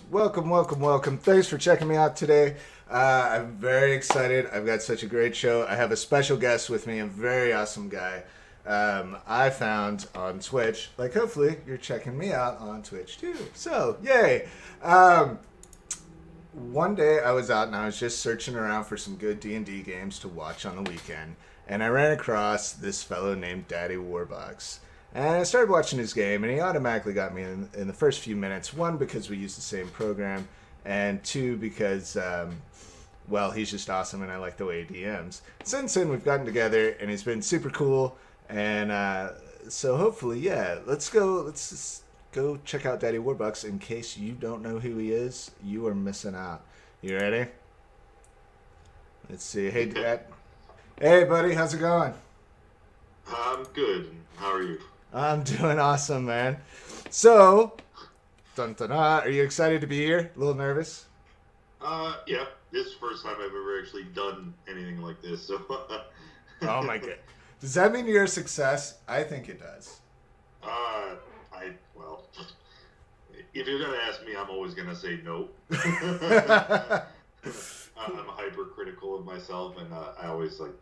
Welcome, welcome, welcome. Thanks for checking me out today. I'm very excited. I've got such a great show. I have a special guest with me, a very awesome guy. I found on Twitch. Like, hopefully, you're checking me out on Twitch too. So, yay! Um, One day I was out and I was just searching around for some good D&D games to watch on the weekend, and I ran across this fellow named Daddy Warbucks. And I started watching his game, and he automatically got me in the first few minutes. One, because we use the same program, and two, because, well, he's just awesome, and I like the way he DMs. Since then, we've gotten together, and he's been super cool, and so hopefully, yeah, let's just go check out Daddy Warbucks. In case you don't know who he is, you are missing out. You ready? Let's see. Hey, Dad. Hey, buddy, how's it going? I'm good. How are you? I'm doing awesome, man. So, dun, dun, dun, are you excited to be here? A little nervous? Yeah. This is the first time I've ever actually done anything like this, so Oh my god. Does that mean you're a success? I think it does. well, if you're gonna ask me, I'm always gonna say no. I'm hypercritical of myself, and I always I'm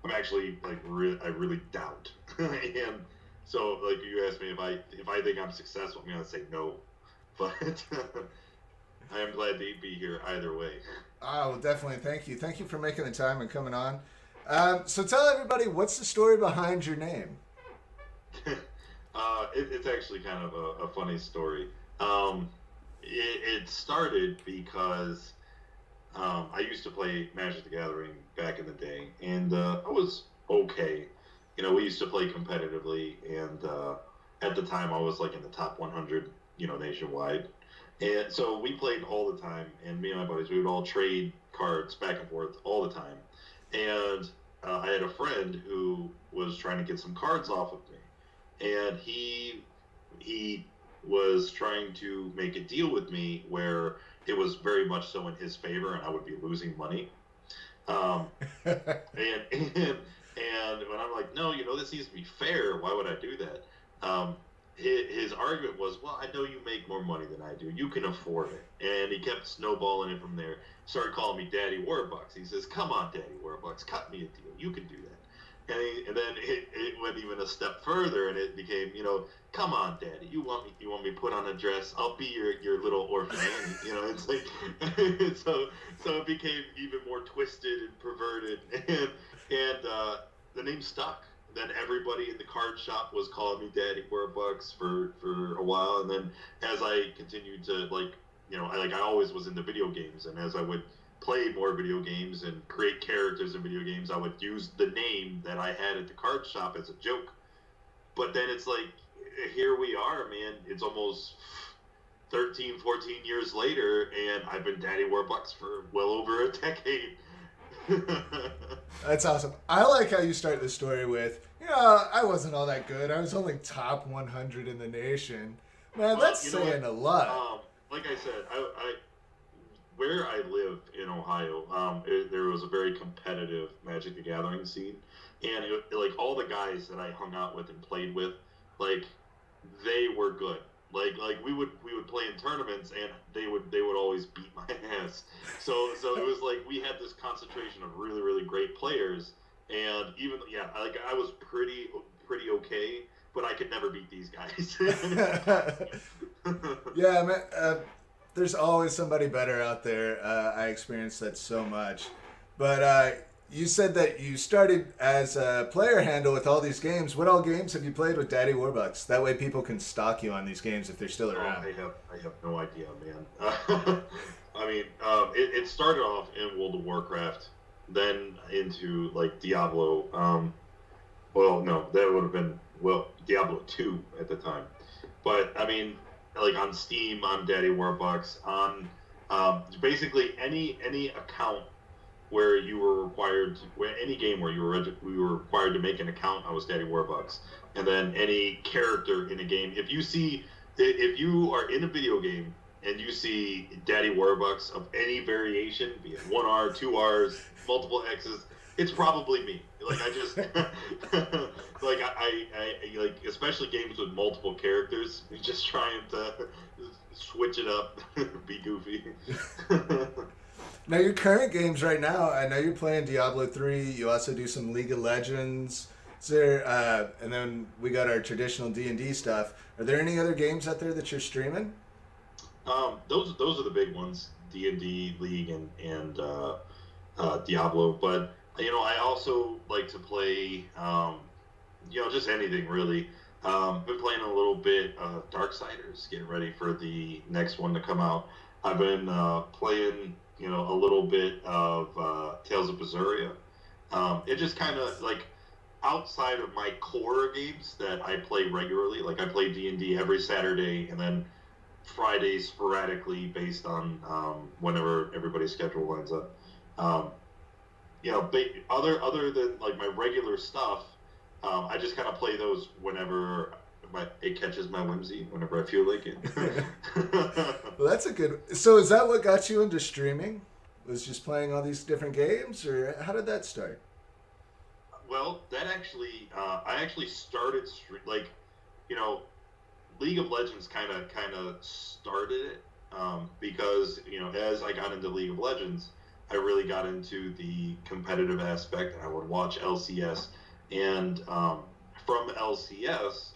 actually I really doubt, and so you asked me if I think I'm successful, I'm gonna say no, but I am glad to be here either way. Oh, well, definitely. Thank you. Thank you for making the time and coming on. So tell everybody, what's the story behind your name? It's actually kind of a funny story. It started because I used to play Magic the Gathering back in the day, and I was okay. We used to play competitively, and at the time I was in the top 100, nationwide. And so we played all the time, and me and my buddies, we would all trade cards back and forth all the time. And I had a friend who was trying to get some cards off of me, and he was trying to make a deal with me where it was very much so in his favor, and I would be losing money. And when I'm like, no, this needs to be fair. Why would I do that? His argument was, well, I know you make more money than I do. You can afford it. And he kept snowballing it from there. Started calling me Daddy Warbucks. He says, come on, Daddy Warbucks, cut me a deal. You can do that. And then it went even a step further, and it became, come on, Daddy, you want me to put on a dress? I'll be your little orphan Annie. It's like, so it became even more twisted and perverted, and the name stuck. Then everybody in the card shop was calling me Daddy Warbucks for a while, and then as I continued to I always was into video games, and as I would play more video games and create characters in video games, I would use the name that I had at the card shop as a joke. But then it's like, here we are, man. It's almost 13, 14 years later, and I've been Daddy Warbucks for well over a decade. That's awesome. I like how you start the story with, I wasn't all that good. I was only top 100 in the nation. Man, that's saying a lot. Like I said, I where I live in Ohio, there was a very competitive Magic the Gathering scene, and all the guys that I hung out with and played with, they were good. We would play in tournaments, and they would always beat my ass. So it was we had this concentration of really, really great players, and even I was pretty okay, but I could never beat these guys. Yeah, man. There's always somebody better out there. I experienced that so much. But you said that you started as a player handle with all these games. What all games have you played with Daddy Warbucks? That way people can stalk you on these games if they're still around. I have no idea, man. It started off in World of Warcraft, then into Diablo. Well, no, that would have been Diablo 2 at the time. But on Steam, on Daddy Warbucks, on basically any account where you were required any game where we were required to make an account, I was Daddy Warbucks. And then any character in a game, if you are in a video game and you see Daddy Warbucks of any variation, be it 1R, 2Rs, multiple X's, it's probably me. Like I just like I like especially games with multiple characters. Just trying to switch it up, be goofy. Now your current games right now, I know you're playing Diablo 3. You also do some League of Legends. Is there, and then we got our traditional D&D stuff. Are there any other games out there that you're streaming? Those are the big ones: D&D, League, and Diablo. But I also like to play, just anything really. Been playing a little bit of Darksiders, getting ready for the next one to come out. I've been playing, a little bit of Tales of Berseria. It just kind of like outside of my core games that I play regularly. Like I play D&D every Saturday, and then Fridays sporadically based on whenever everybody's schedule lines up. Um, other than like my regular stuff, I just kind of play those whenever it catches my whimsy, whenever I feel like it. Well, that's a good. So, is that what got you into streaming? Was just playing all these different games, or how did that start? Well, that actually, I actually started like, you know, League of Legends kind of started it because as I got into League of Legends, I really got into the competitive aspect. I would watch LCS, and from LCS,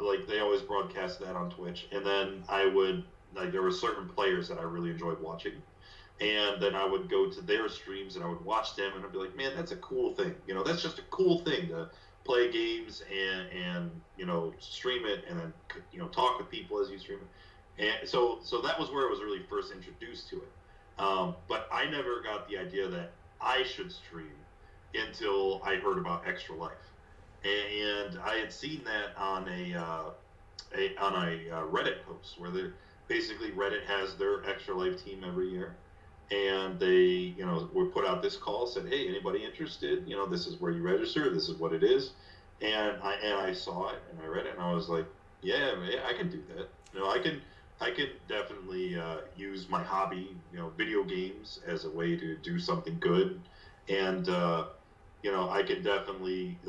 like they always broadcast that on Twitch, and then I would like there were certain players that I really enjoyed watching, and then I would go to their streams and I would watch them, and I'd be like, man, that's a cool thing. That's just a cool thing to play games and stream it, and then talk with people as you stream it. And so that was where I was really first introduced to it. But I never got the idea that I should stream until I heard about Extra Life, and I had seen that on a Reddit post where basically Reddit has their Extra Life team every year, and they would put out this call, said, hey, anybody interested, this is where you register, this is what it is. And I saw it and I read it and I was like, yeah, I can do that. I can definitely use my hobby, video games, as a way to do something good, and I can definitely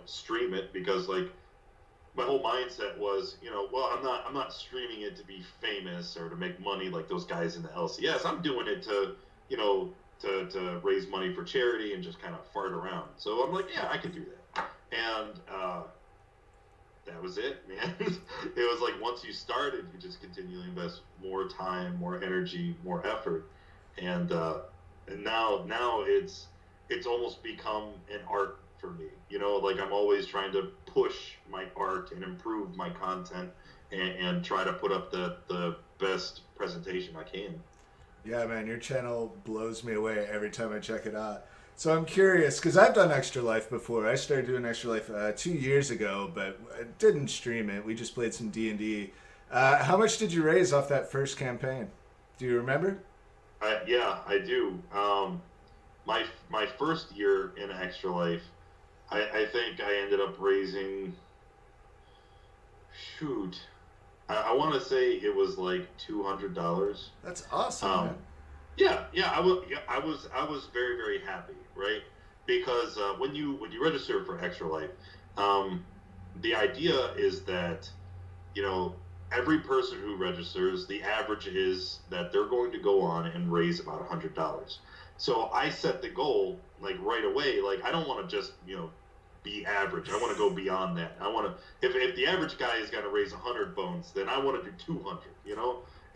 stream it, because like my whole mindset was, well, I'm not streaming it to be famous or to make money like those guys in the LCS. I'm doing it to, to raise money for charity and just kind of fart around. So I'm like, yeah, I can do that. And that was it, man. It was like once you started, you just continually invest more time, more energy, more effort, and now it's almost become an art for me. Like I'm always trying to push my art and improve my content, and try to put up the best presentation I can. Yeah, man, your channel blows me away every time I check it out. So I'm curious, because I've done Extra Life before. I started doing Extra Life 2 years ago, but I didn't stream it. We just played some D&D. How much did you raise off that first campaign? Do you remember? Yeah, I do. My first year in Extra Life, I think I ended up raising, shoot, I want to say it was like $200. That's awesome, man. Yeah, I was very, very happy, right? Because when you register for Extra Life, the idea is that every person who registers, the average is that they're going to go on and raise about $100. So I set the goal like right away. Like I don't want to just be average. I want to go beyond that. I want to if the average guy is going to raise 100 bones, then I want to do 200.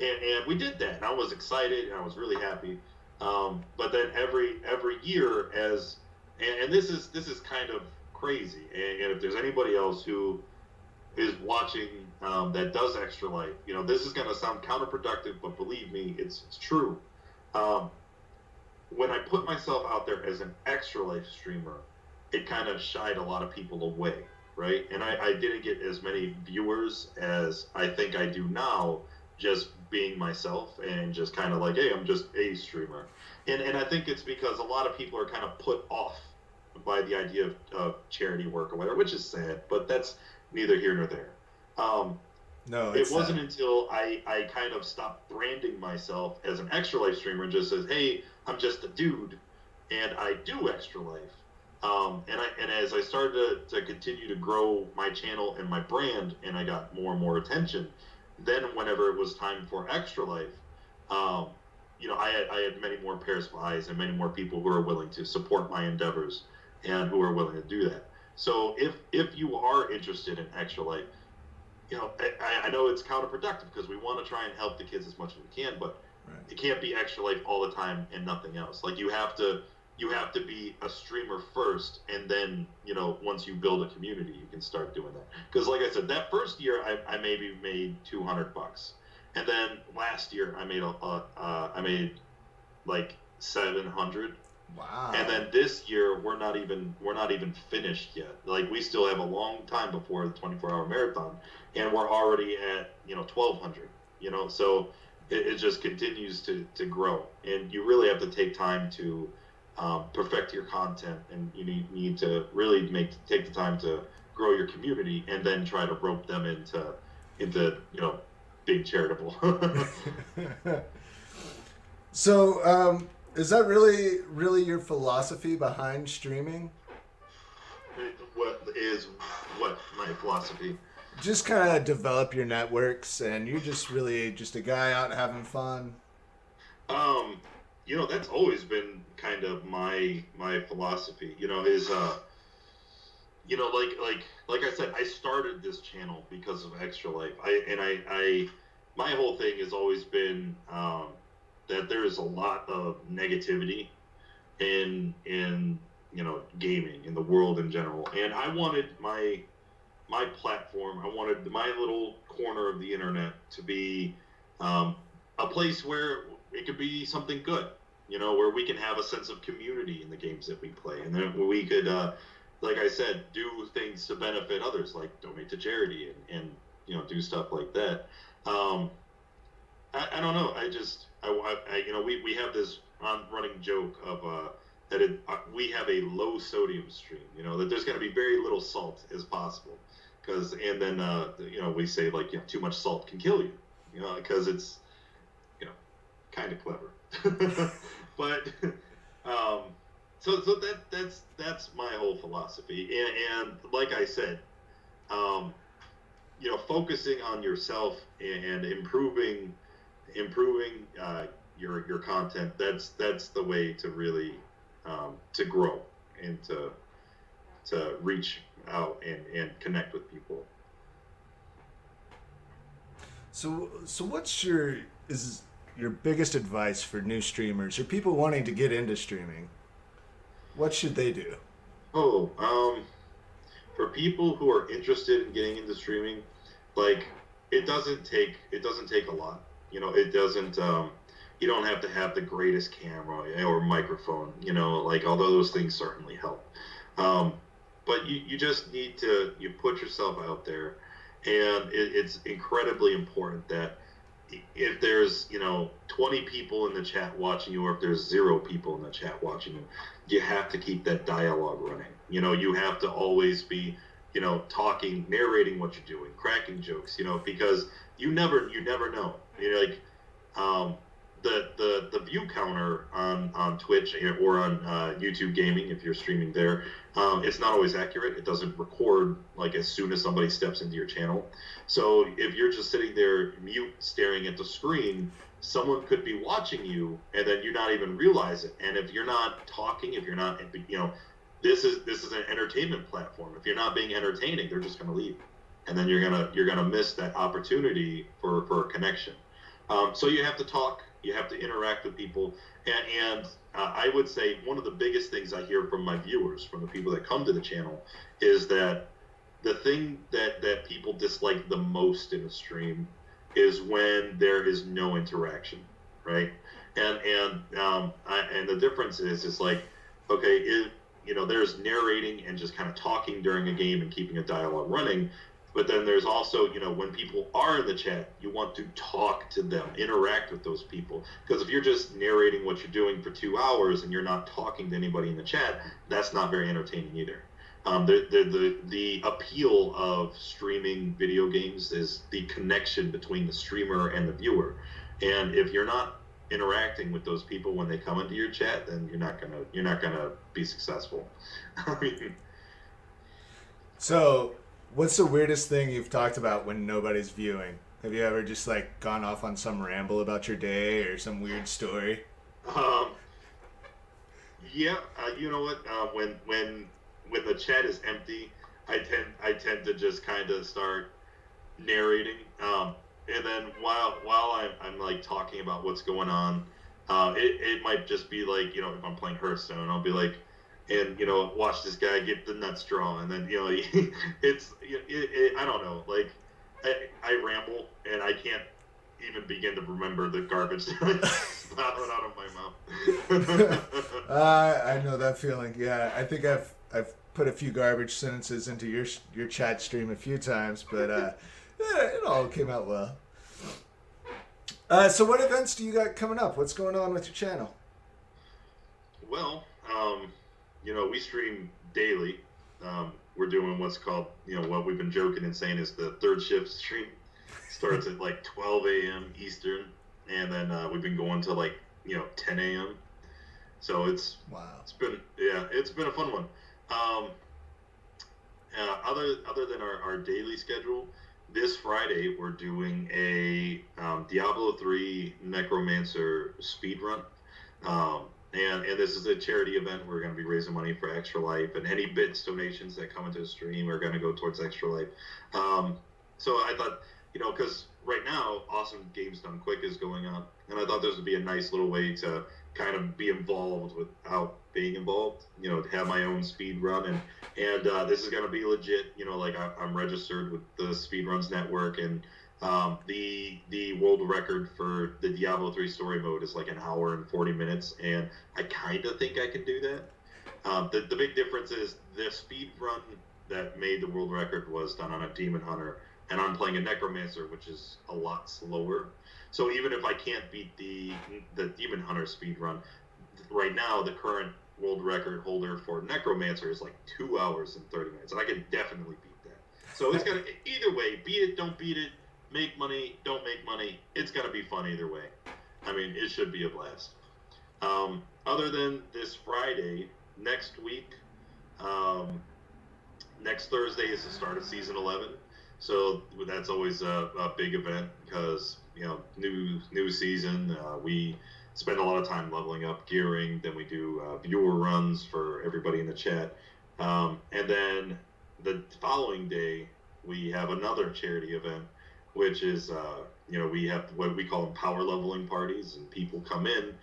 And we did that, and I was excited, and I was really happy. But then every year, and this is kind of crazy. And if there's anybody else who is watching that does Extra Life, this is going to sound counterproductive, but believe me, it's true. When I put myself out there as an Extra Life streamer, it kind of shied a lot of people away, right? And I didn't get as many viewers as I think I do now, just being myself and just kind of like, hey, I'm just a streamer. And I think it's because a lot of people are kind of put off by the idea of charity work or whatever, which is sad, but that's neither here nor there. No, it wasn't until I kind of stopped branding myself as an Extra Life streamer and just says, hey, I'm just a dude, and I do Extra Life. And as I started to continue to grow my channel and my brand, and I got more and more attention, then whenever it was time for Extra Life, um, I had many more pairs of eyes and many more people who are willing to support my endeavors and who are willing to do that. So if you are interested in Extra Life, I know it's counterproductive because we want to try and help the kids as much as we can, but Right. it can't be Extra Life all the time and nothing else. Like you have to be a streamer first, and then once you build a community, you can start doing that. Because like I said, that first year I maybe made $200, and then last year I made like 700. Wow. And then this year we're not even finished yet. Like we still have a long time before the 24-hour marathon, and we're already at 1,200. So it just continues to grow, and you really have to take time to perfect your content, and you need to really take the time to grow your community, and then try to rope them into big charitable. So, is that really your philosophy behind streaming? What my philosophy? Just kind of develop your networks, and you're just really just a guy out having fun. That's always been kind of my philosophy. Is like I said, I started this channel because of Extra Life. My whole thing has always been that there is a lot of negativity in gaming, in the world in general, and I wanted my platform, I wanted my little corner of the internet to be a place where it could be something good, where we can have a sense of community in the games that we play, and then we could, like I said, do things to benefit others, like donate to charity and do stuff like that. I don't know. We have this running joke of that we have a low sodium stream. That there's got to be very little salt as possible, and then we say like too much salt can kill you. Because it's kind of clever, but so that's my whole philosophy, and like I said, focusing on yourself and improving your content. That's the way to really to grow and to reach out and connect with people. So what's your biggest advice for new streamers or people wanting to get into streaming? What should they do? For people who are interested in getting into streaming, like it doesn't take a lot. It doesn't. You don't have to have the greatest camera or microphone. Like although those things certainly help. But you just need to put yourself out there, and it's incredibly important that if there's 20 people in the chat watching you, or if there's 0 people in the chat watching you, you have to keep that dialogue running. You have to always be talking, narrating what you're doing, cracking jokes, because you never know. The view counter on Twitch or on YouTube Gaming, if you're streaming there, it's not always accurate. It doesn't record like as soon as somebody steps into your channel. So if you're just sitting there mute staring at the screen, someone could be watching you and then you not even realize it. And if you're not talking, if you're not, this is an entertainment platform. If you're not being entertaining, they're just going to leave, and then you're gonna miss that opportunity for a connection. So you have to talk, you have to interact with people, and I would say one of the biggest things I hear from my viewers, from the people that come to the channel, is that the thing that people dislike the most in a stream is when there is no interaction, right? And the difference is it's like, okay, there's narrating and just kind of talking during a game and keeping a dialogue running. But then there's also, when people are in the chat, you want to talk to them, interact with those people. Because if you're just narrating what you're doing for 2 hours and you're not talking to anybody in the chat, that's not very entertaining either. The appeal of streaming video games is the connection between the streamer and the viewer. And if you're not interacting with those people when they come into your chat, then you're not gonna be successful. I mean, So, what's the weirdest thing you've talked about when nobody's viewing? Have you ever just like gone off on some ramble about your day or some weird story? um, yeah, you know what? When the chat is empty, I tend to just kind of start narrating, and then while I'm like talking about what's going on, it might just be like, you know, if I'm playing Hearthstone, I'll be like, and you know, watch this guy get the nuts draw, and then you know, I don't know, like I ramble and I can't even begin to remember the garbage that spouted out of my mouth. I know that feeling. Yeah, I think I've put a few garbage sentences into your chat stream a few times, but yeah, it all came out well. So what events do you got coming up? What's going on with your channel? Well, you know, we stream daily. We're doing what's called, you know, what we've been joking and saying is the third shift stream. Starts at like 12 a.m. Eastern, and then we've been going to like, you know, 10 a.m. So Wow. it's been a fun one. Other than our daily schedule, this Friday we're doing a Diablo 3 Necromancer speed run. And this is a charity event. We're going to be raising money for Extra Life, and any bits donations that come into the stream are going to go towards Extra Life. So I thought, you know, because right now, Awesome Games Done Quick is going on, and I thought this would be a nice little way to kind of be involved without being involved. You know, to have my own speed run, and this is going to be legit. You know, like I'm registered with the Speedruns Network, and the world record for the Diablo 3 story mode is like an hour and 40 minutes, and I kind of think I can do that. The big difference is the speed run that made the world record was done on a Demon Hunter, and I'm playing a Necromancer, which is a lot slower. So even if I can't beat the Demon Hunter speed run, right now the current world record holder for Necromancer is like 2 hours and 30 minutes, and I can definitely beat that. So it's gonna, either way, beat it, don't beat it, make money, don't make money, it's gonna be fun either way. I mean, it should be a blast. Other than this Friday, next week, next Thursday is the start of season 11. So that's always a big event because, you know, new season. We spend a lot of time leveling up, gearing. Then we do viewer runs for everybody in the chat, and then the following day we have another charity event, which is you know, we have what we call them power leveling parties, and people come in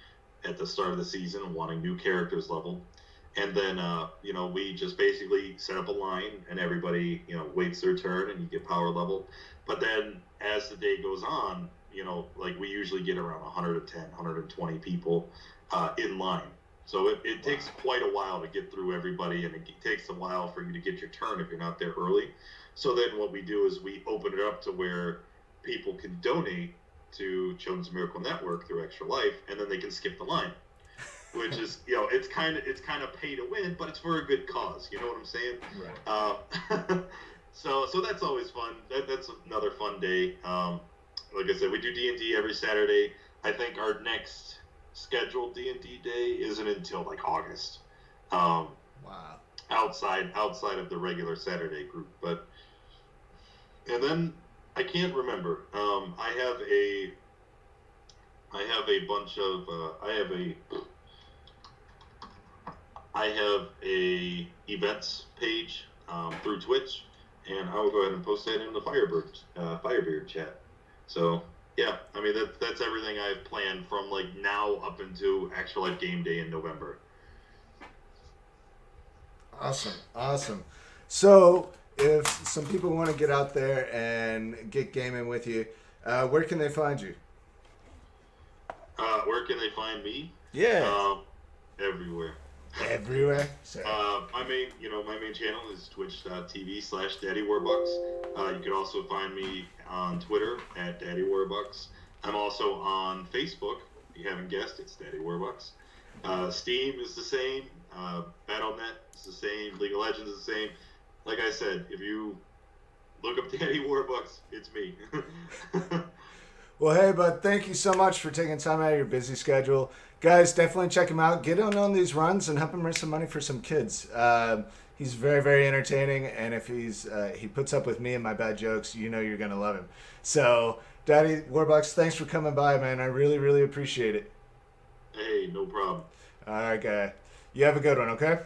at the start of the season wanting new characters leveled. And then, you know, we just basically set up a line, and everybody, you know, waits their turn, and you get power leveled. But then, as the day goes on, you know, like we usually get around 110, 120 people in line. So it takes quite a while to get through everybody, and it takes a while for you to get your turn if you're not there early. So then what we do is we open it up to where people can donate to Children's Miracle Network through Extra Life, and then they can skip the line. Which is, you know, it's kind of pay to win, but it's for a good cause. You know what I'm saying? Right. So that's always fun. That's another fun day. Like I said, we do D&D every Saturday. I think our next scheduled D&D day isn't until like August. Wow. Outside of the regular Saturday group, and then I can't remember. I have a bunch of I have a events page through Twitch, and I will go ahead and post that in the Firebeard chat. So yeah, I mean that's everything I've planned from like now up into Actual Life Game Day in November. Awesome. So if some people want to get out there and get gaming with you, where can they find you? Where can they find me? Yeah. Everywhere. Everywhere. My main channel is twitch.tv/DaddyWarbucks. You can also find me on Twitter at DaddyWarbucks. I'm also on Facebook. If you haven't guessed, it's Daddy Warbucks. Steam is the same. Battle.net is the same. League of Legends is the same. Like I said, if you look up Daddy Warbucks, it's me. Well, hey, bud, thank you so much for taking time out of your busy schedule. Guys, definitely check him out. Get on these runs and help him raise some money for some kids. He's very, very entertaining, and if he puts up with me and my bad jokes, you know you're gonna love him. So, Daddy Warbucks, thanks for coming by, man. I really, really appreciate it. Hey, no problem. All right, guy. You have a good one, okay?